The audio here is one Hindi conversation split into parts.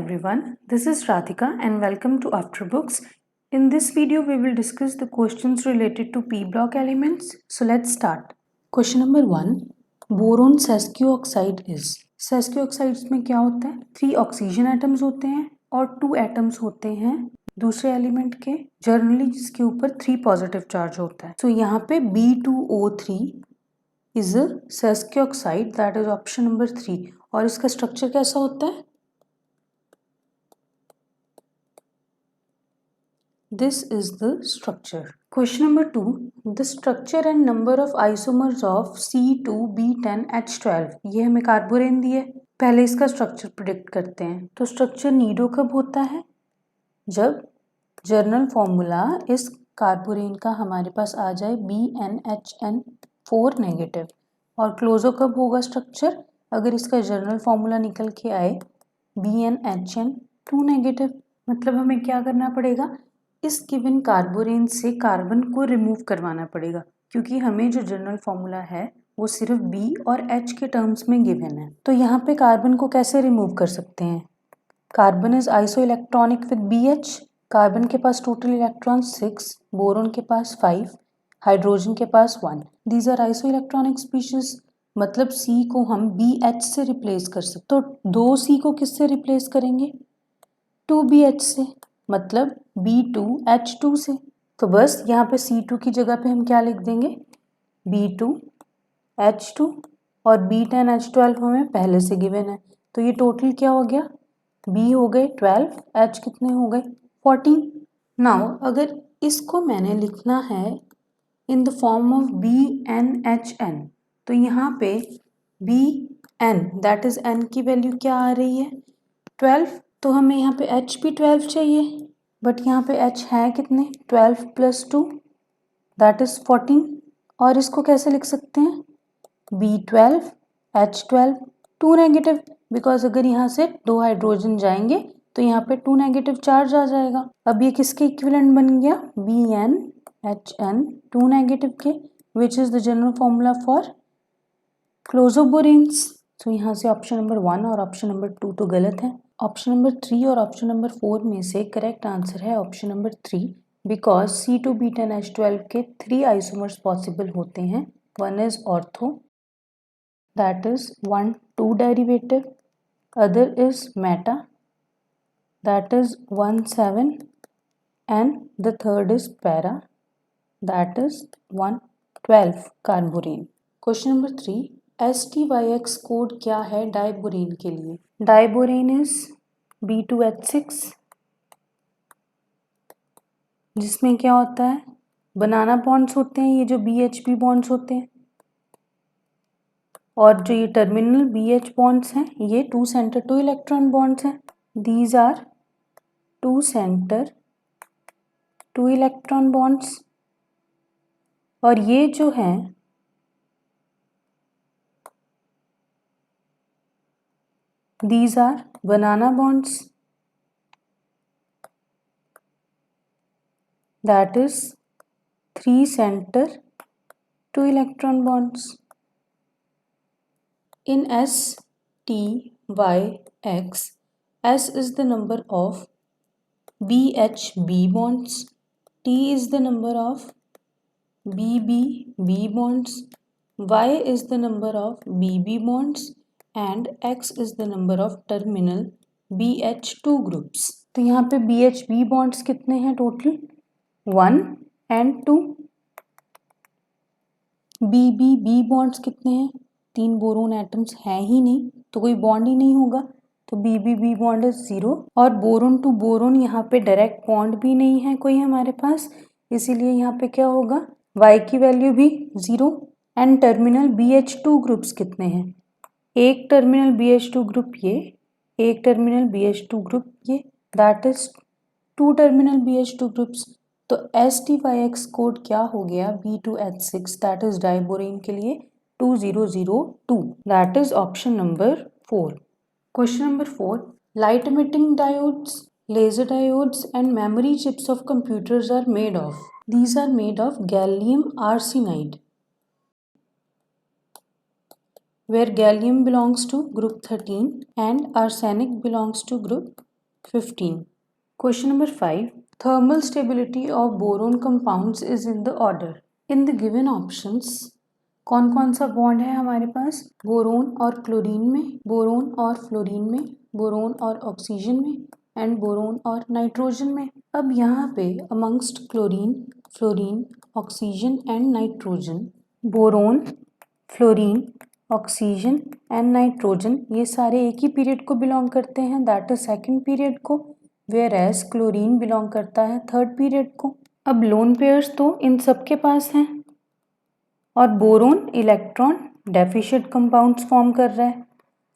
everyone, this is Radhika and welcome to After Books. In this video, we will discuss the questions related to p block elements. So let's start. Question number 1. Boron sesquio oxide is. Sesquio oxides में क्या होता है? 3 ऑक्सीजन एटम्स होते हैं और 2 एटम्स होते हैं दूसरे एलिमेंट के, जनरली जिसके ऊपर 3 पॉजिटिव चार्ज होता है. तो यहाँ पे B2O3 is a sesquio oxide, that is option number 3. और इसका स्ट्रक्चर कैसा होता है? This is the structure. Question number 2. The structure and number of isomers of C2B10H12. ये हमें कार्बोरेन दिए. पहले इसका स्ट्रक्चर प्रिडिक्ट करते हैं. तो स्ट्रक्चर नीडो कब होता है? जब जर्नल फॉर्मूला इस कार्बोरेन का हमारे पास आ जाए BnHN4 नेगेटिव. और क्लोजो कब होगा स्ट्रक्चर? अगर इसका जर्नल फॉर्मूला निकल के आए BnHN2 नेगेटिव. मतलब हमें क्या करना पड़ेगा? इस गिवन कार्बोरेन से कार्बन को रिमूव करवाना पड़ेगा, क्योंकि हमें जो जनरल फॉर्मूला है वो सिर्फ B और H के टर्म्स में गिवन है. तो यहाँ पे कार्बन को कैसे रिमूव कर सकते हैं? Carbon is iso electronic with BH. Carbon के पास टोटल इलेक्ट्रॉन 6, बोरोन के पास 5, हाइड्रोजन के पास 1. These are isoelectronic species. मतलब C को हम BH से रिप्लेस कर सकते. तो 2C को किससे रिप्लेस करेंगे? 2BH से. मतलब B2H2 से. तो बस यहाँ पे C2 की जगह पे हम क्या लिख देंगे? B2H2 और B10H12 हमें पहले से गिवन है. तो ये टोटल क्या हो गया? B हो गए 12, H कितने हो गए? 14. नाउ अगर इसको मैंने लिखना है in the form of BnHN, तो यहाँ पे Bn दैट इज N की वैल्यू क्या आ रही है? 12. तो हमें यहाँ पे H भी 12 चाहिए, बट यहाँ पे H है कितने? 12 प्लस 2 दैट इज 14. और इसको कैसे लिख सकते हैं? B12 H12 2 नेगेटिव, बिकॉज अगर यहाँ से 2 हाइड्रोजन जाएंगे तो यहाँ पे 2 नेगेटिव चार्ज आ जाएगा. अब ये किसके इक्विवेलेंट बन गया? BnHN 2 नेगेटिव के, which is the general formula for closoboranes. तो यहाँ से ऑप्शन नंबर 1 और ऑप्शन नंबर 2 तो गलत है. ऑप्शन नंबर 3 और ऑप्शन नंबर 4 में से करेक्ट आंसर है ऑप्शन नंबर 3, बिकॉज C2B10H12 के 3 आइसोमर्स पॉसिबल होते हैं. One is ortho, that is 1,2 derivative. Other is meta, that is 1,7, and the third is para, that is 1,12 carborane. Question number 3. STYX code क्या है डाइबोरेन के लिए? डाइबोरेन इज B2H6, जिसमें क्या होता है? बनाना बॉन्ड्स होते हैं, ये जो BHB बॉन्ड्स होते हैं. और जो ये टर्मिनल BH बॉन्ड्स हैं ये 2 सेंटर 2 इलेक्ट्रॉन बॉन्ड्स हैं. These are 2 centre 2 electron bonds. और ये जो हैं these are banana bonds, that is 3 center 2 electron bonds. In STYX, S is the number of BHB bonds, T is the number of BBB bonds, Y is the number of BB bonds, and X is the number of terminal BH2 groups. तो यहाँ पे BHB bonds कितने हैं टोटल? 1 and 2. BBB bonds कितने हैं? 3 बोरोन एटम्स हैं ही नहीं, तो कोई बॉन्ड ही नहीं होगा. तो BBB बॉन्ड इज 0. और बोरोन टू बोरोन यहाँ पे डायरेक्ट बॉन्ड भी नहीं है कोई हमारे पास, इसीलिए यहाँ पे क्या होगा? Y की वैल्यू भी 0. एंड टर्मिनल BH2 ग्रुप्स कितने हैं? एक टर्मिनल BH2 ग्रुप ये, एक टर्मिनल BH2 ग्रुप ये, that is 2 terminal BH2 groups. तो STYX कोड क्या हो गया? B2H6, दैट इज डाइबोरेन के लिए 2002, that is option number 4. Question number 4. Light emitting diodes, laser diodes and memory chips of computers are made of. These are made of gallium arsenide, where gallium belongs to group 13 and arsenic belongs to group 15. Question number 5. Thermal stability of boron compounds is in the order. In the given options, कौन कौन सा बॉन्ड है हमारे पास? बोरोन और क्लोरीन में, बोरोन और फ्लोरीन में, बोरोन और ऑक्सीजन में एंड बोरोन और नाइट्रोजन में. अब यहाँ पे amongst chlorine, fluorine, oxygen and nitrogen, boron, fluorine, oxygen and nitrogen ये सारे एक ही पीरियड को बिलोंग करते हैं, दैट इज सेकेंड पीरियड को, वेयर एज क्लोरीन बिलोंग करता है थर्ड पीरियड को. अब लोन पेयर्स तो इन सब के पास हैं और boron electron deficient compounds form कर रहा है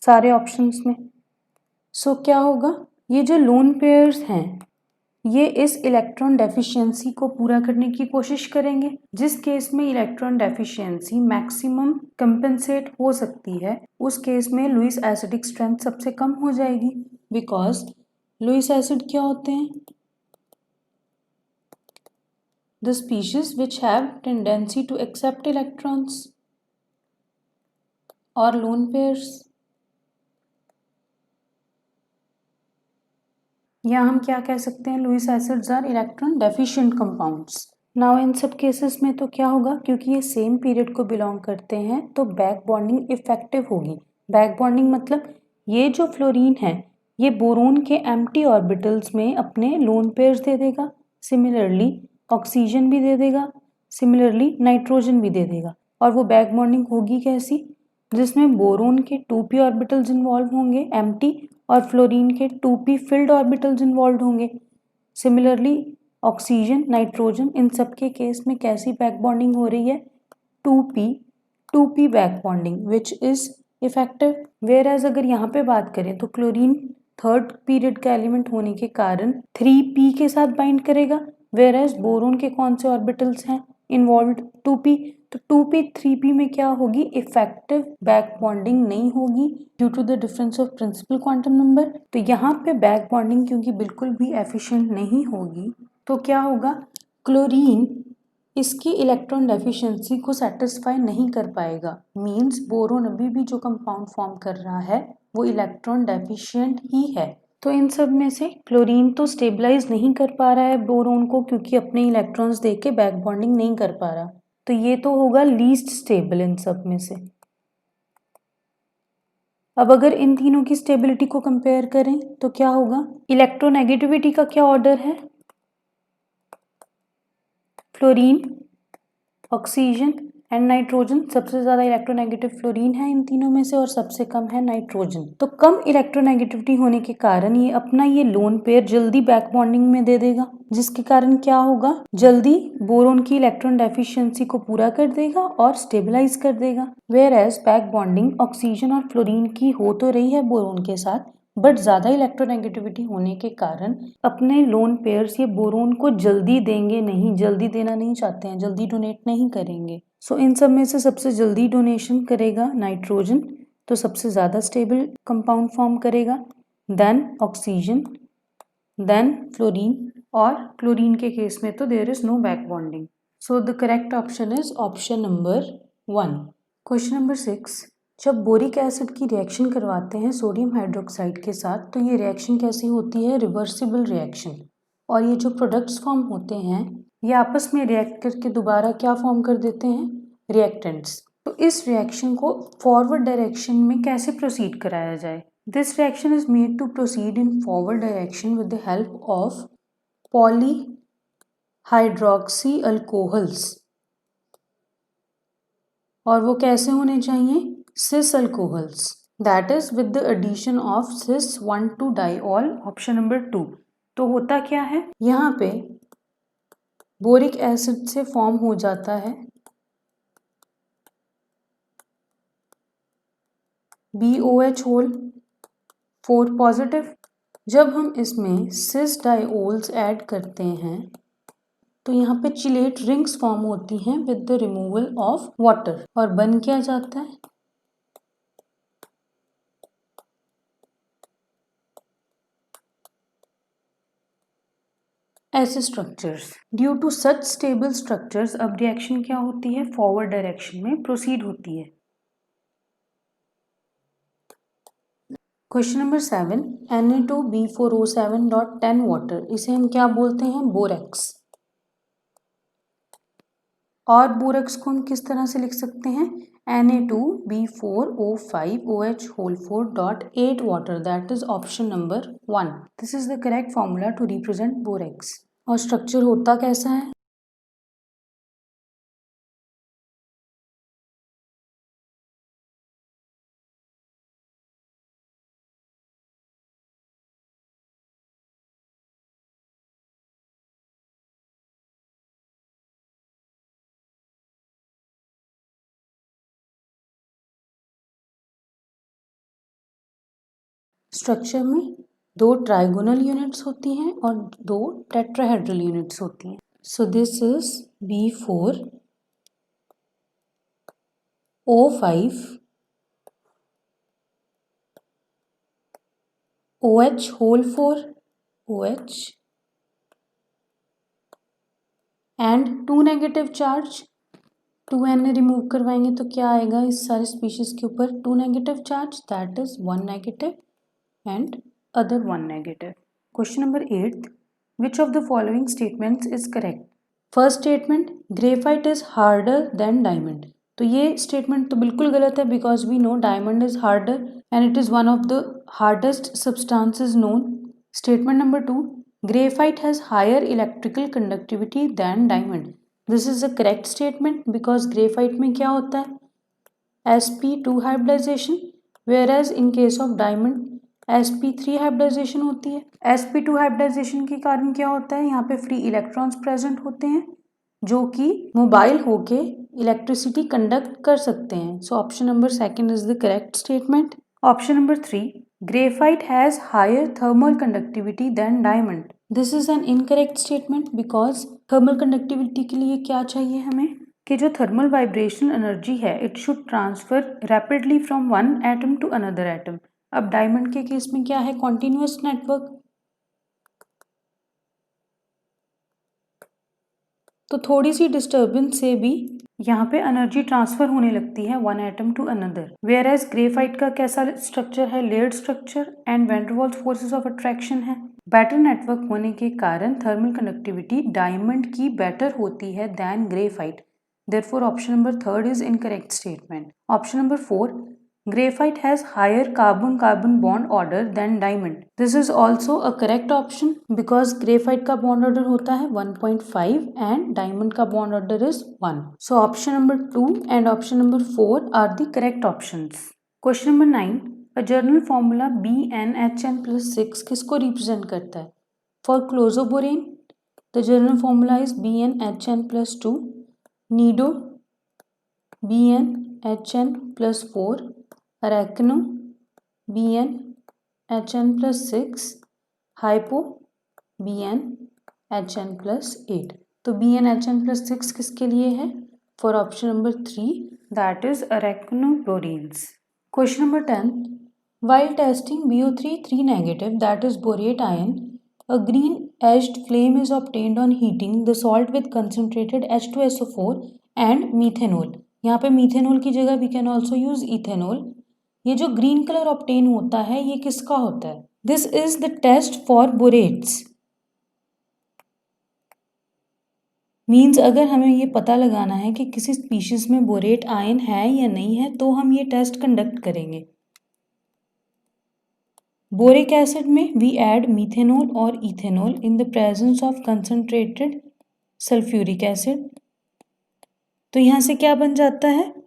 सारे ऑप्शंस में. सो क्या होगा, ये जो लोन पेयर्स हैं ये इस इलेक्ट्रॉन डेफिशिएंसी को पूरा करने की कोशिश करेंगे. जिस केस में इलेक्ट्रॉन डेफिशिएंसी मैक्सिमम कंपेंसेट हो सकती है उस केस में लुईस एसिडिक स्ट्रेंथ सबसे कम हो जाएगी, बिकॉज लुईस एसिड क्या होते हैं? The species which have tendency to accept electrons और लोन पेयर्स. या हम क्या कह सकते हैं, Lewis acids are electron deficient compounds. Now इन सब केसेस में तो क्या होगा, क्योंकि ये सेम पीरियड को बिलोंग करते हैं तो बैक बॉन्डिंग इफेक्टिव होगी. बैक बॉन्डिंग मतलब ये जो फ्लोरीन है ये बोरोन के एम्प्टी ऑर्बिटल्स में अपने लोन पेयर्स दे देगा, सिमिलरली ऑक्सीजन भी दे देगा, सिमिलरली नाइट्रोजन भी दे देगा. और वो बैक बॉन्डिंग होगी कैसी, जिसमें बोरोन के 2p ऑर्बिटल्स इन्वॉल्व होंगे एम्प्टी और फ्लोरीन के 2p फिल्ड ऑर्बिटल्स इन्वॉल्व होंगे. सिमिलरली ऑक्सीजन, नाइट्रोजन इन सब के केस में कैसी बैक बॉन्डिंग हो रही है, 2p back bonding which is effective. Whereas अगर यहाँ पे बात करें तो क्लोरीन थर्ड पीरियड का एलिमेंट होने के कारण 3p के साथ बाइंड करेगा, वेयर एज बोरोन के कौन से ऑर्बिटल्स हैं इन्वॉल्व, 2p. तो 2p 3p में क्या होगी, इफेक्टिव बैक बॉन्डिंग नहीं होगी due to the difference of principal quantum number. तो यहाँ पे बैक बॉन्डिंग क्योंकि बिल्कुल भी एफिशिएंट नहीं होगी तो क्या होगा, क्लोरीन इसकी इलेक्ट्रॉन डेफिशिएंसी को सेटिस्फाई नहीं कर पाएगा. मींस बोरोन अभी भी जो कंपाउंड फॉर्म कर रहा है वो इलेक्ट्रॉन डेफिशिएंट ही है. तो इन सब में से क्लोरीन तो स्टेबलाइज नहीं कर पा रहा है बोरोन को क्योंकि अपने इलेक्ट्रॉन्स दे के बैक बॉन्डिंग नहीं कर पा रहा, तो ये तो होगा लीस्ट स्टेबल इन सब में से. अब अगर इन तीनों की स्टेबिलिटी को कंपेयर करें तो क्या होगा, इलेक्ट्रोनेगेटिविटी का क्या ऑर्डर है, फ्लोरीन, ऑक्सीजन एंड नाइट्रोजन. सबसे ज़्यादा इलेक्ट्रोनेगेटिव फ्लोरीन है इन तीनों में से और सबसे कम है नाइट्रोजन. तो कम इलेक्ट्रोनेगेटिविटी होने के कारण ये अपना ये लोन पेयर जल्दी बैक बॉन्डिंग में दे देगा, जिसके कारण क्या होगा, जल्दी बोरोन की इलेक्ट्रॉन डेफिशिएंसी को पूरा कर देगा और स्टेबलाइज कर देगा. Whereas back bonding oxygen और फ्लोरीन की हो तो रही है बोरोन के साथ, बट ज़्यादा इलेक्ट्रोनेगेटिविटी होने के कारण अपने लोन पेयर्स ये बोरोन को जल्दी देंगे नहीं, जल्दी देना नहीं चाहते हैं, जल्दी डोनेट नहीं करेंगे. सो इन सब में से सबसे जल्दी डोनेशन करेगा नाइट्रोजन, तो सबसे ज़्यादा स्टेबल कंपाउंड फॉर्म करेगा, देन ऑक्सीजन, देन फ्लोरीन और क्लोरीन के केस में तो there is no back bonding. So the correct option is option number 1. Question number 6. जब बोरिक एसिड की रिएक्शन करवाते हैं सोडियम हाइड्रोक्साइड के साथ तो ये रिएक्शन कैसी होती है, रिवर्सिबल रिएक्शन. और ये जो प्रोडक्ट्स फॉर्म होते हैं ये आपस में रिएक्ट करके दोबारा क्या फॉर्म कर देते हैं, रिएक्टेंट्स. तो इस रिएक्शन को फॉरवर्ड डायरेक्शन में कैसे प्रोसीड कराया जाए, this reaction is made to proceed in forward direction with the help of poly hydroxy alcohols. और वो कैसे होने चाहिए, cis alcohols, that is with the addition of cis 1,2 diol, option number 2. तो होता क्या है, यहाँ पे बोरिक एसिड से फॉर्म हो जाता है BOH होल 4 पॉजिटिव. जब हम इसमें सिस डाइओल्स ऐड करते हैं तो यहाँ पे चिलेट रिंग्स फॉर्म होती हैं with the removal of water और बन क्या जाता है, ऐसे structures. Due to such stable structures अब रिएक्शन क्या होती है, फॉरवर्ड डायरेक्शन में प्रोसीड होती है. क्वेश्चन नंबर 7 Na2B4O7.10 वाटर, इसे हम क्या बोलते हैं? बोरेक्स। और बोरेक्स को हम किस तरह से लिख सकते हैं? Na2B4O5OH4.8 water, that is option number 1। This is the correct formula to represent borax. और स्ट्रक्चर होता कैसा है? स्ट्रक्चर में 2 ट्राइगोनल यूनिट्स होती हैं और 2 टेट्राहेड्रल यूनिट्स होती हैं। So this is B4O5 OH whole 4 OH and 2 negative charge, 2n remove करवाएंगे तो क्या आएगा इस सारे स्पीशीज के ऊपर? 2 negative charge, that is 1 negative and other 1 negative. Question number 8. Which of the following statements is correct? First statement, graphite is harder than diamond. तो ये statement तो बिल्कुल गलत है because we know diamond is harder and it is one of the hardest substances known. Statement number 2, graphite has higher electrical conductivity than diamond. This is a correct statement because graphite में क्या होता है? sp2 hybridization, whereas in case of diamond sp3 hybridisation होती है। sp2 हाइब्रिडाइजेशन के कारण क्या होता है? यहाँ पे फ्री इलेक्ट्रॉन्स प्रेजेंट होते हैं जो कि मोबाइल होके इलेक्ट्रिसिटी कंडक्ट कर सकते हैं। So option number 2 is the correct statement. Option number 3, graphite has higher thermal conductivity than diamond. This is an incorrect statement because thermal conductivity के लिए क्या चाहिए हमें कि जो थर्मल वाइब्रेशनल एनर्जी है it should transfer rapidly from one atom to another atom. अब डायमंड के केस में क्या है? कॉन्टिन्यूअस नेटवर्क, तो थोड़ी सी डिस्टर्बेंस से भी यहाँ पे एनर्जी ट्रांसफर होने लगती है one atom to another. Whereas graphite का कैसा स्ट्रक्चर है? Layered structure and van der Waals forces of attraction है। बेटर नेटवर्क होने के कारण थर्मल कंडक्टिविटी डायमंड की बेटर होती है than graphite. Therefore option number 3 is incorrect statement. Option number 4, graphite has higher carbon-carbon bond order than diamond. This is also a correct option because graphite का bond order होता है 1.5 and diamond का bond order is 1. So option number 2 and option number 4 are the correct options. Question number 9. A journal formula BnHn plus 6 किसको represent करता है? For clozoborane, the journal formula is BnHn plus 2. Nido, BnHn plus 4. Arachno, BnHn plus 6, Hypo, BnHn plus 8. तो BnHn plus 6 किसके लिए है? For option number 3, that is arachnoborenes. Question number 10. While testing BO3 3 negative, that is borate ion, a green edged flame is obtained on heating the salt with concentrated H2SO4 and methanol. यहाँ पे methanol की जगह we can also use ethanol. ये जो ग्रीन कलर ऑब्टेन होता है ये किसका होता है? This is the test for borates. Means अगर हमें ये पता लगाना है कि किसी स्पीशीज में बोरेट आयन है या नहीं है तो हम ये टेस्ट कंडक्ट करेंगे। बोरिक एसिड में वी ऐड मीथेनॉल और ethanol in the presence of concentrated sulphuric acid. तो यहाँ से क्या बन जाता है?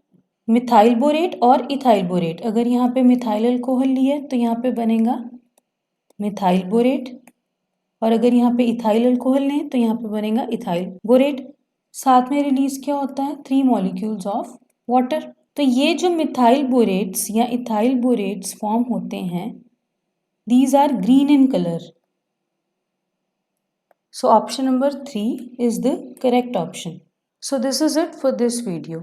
मिथाइल बोरेट और इथाइल बोरेट। अगर यहाँ पे मिथाइल अल्कोहल लिया तो यहाँ पे बनेगा मिथाइल बोरेट और अगर यहाँ पे इथाइल अल्कोहल लें तो यहाँ पे बनेगा इथाइल बोरेट। साथ में रिलीज क्या होता है? 3 मॉलिक्यूल्स ऑफ वाटर। तो ये जो मिथाइल बोरेट्स या इथाइल बोरेट्स फॉर्म होते हैं these are green in colour. So option number 3 is the correct option. So this is it for this video.